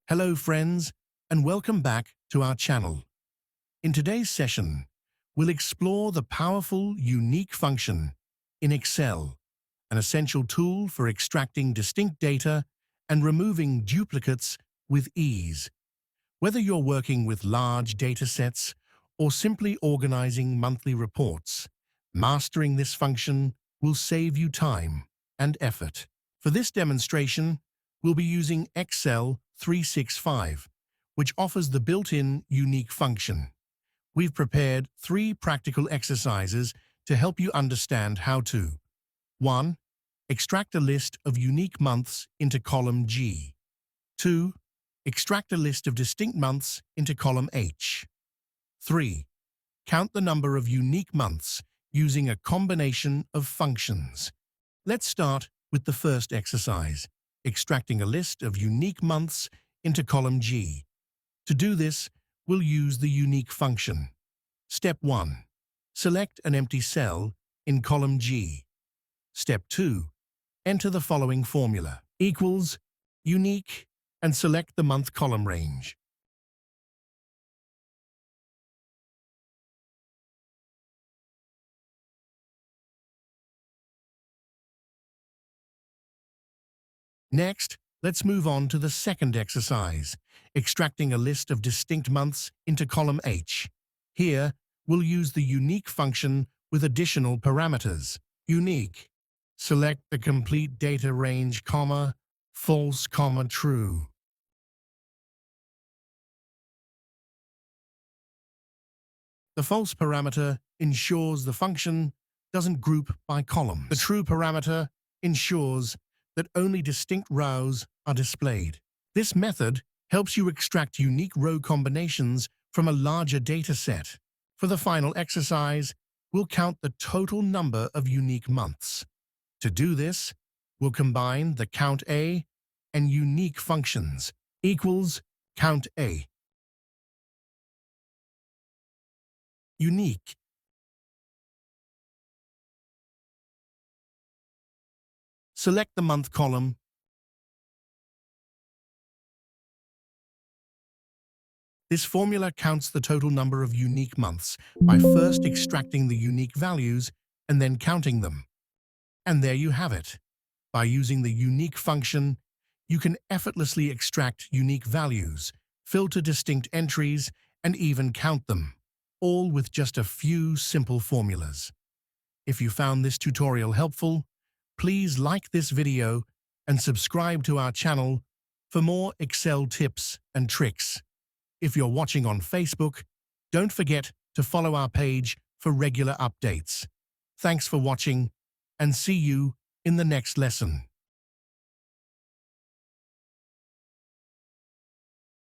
Hello friends, and welcome back to our channel. In today's session, we'll explore the powerful unique function in Excel, an essential tool for extracting distinct data and removing duplicates with ease. Whether you're working with large data sets or simply organizing monthly reports, mastering this function will save you time and effort. For this demonstration, we'll be using Excel 365, which offers the built-in unique function. We've prepared 3 practical exercises to help you understand how to 1. Extract a list of unique months into column G. 2. Extract a list of distinct months into column H. 3. Count the number of unique months using a combination of functions. Let's start with the first exercise, extracting a list of unique months into column G. To do this, we'll use the unique function. Step 1. Select an empty cell in column G. Step 2. Enter the following formula, equals, unique, and select the month column range. Next, let's move on to the second exercise, extracting a list of distinct months into column H. Here, we'll use the unique function with additional parameters. Unique. Select the complete data range, false, true. The false parameter ensures the function doesn't group by columns. The true parameter ensures that only distinct rows are displayed. This method helps you extract unique row combinations from a larger data set. For the final exercise, we'll count the total number of unique months. To do this, we'll combine the count A and unique functions, equals count A. Unique. Select the month column. This formula counts the total number of unique months by first extracting the unique values and then counting them. And there you have it. By using the unique function, you can effortlessly extract unique values, filter distinct entries, and even count them, all with just a few simple formulas. If you found this tutorial helpful, please like this video and subscribe to our channel for more Excel tips and tricks. If you're watching on Facebook, don't forget to follow our page for regular updates. Thanks for watching, and see you in the next lesson.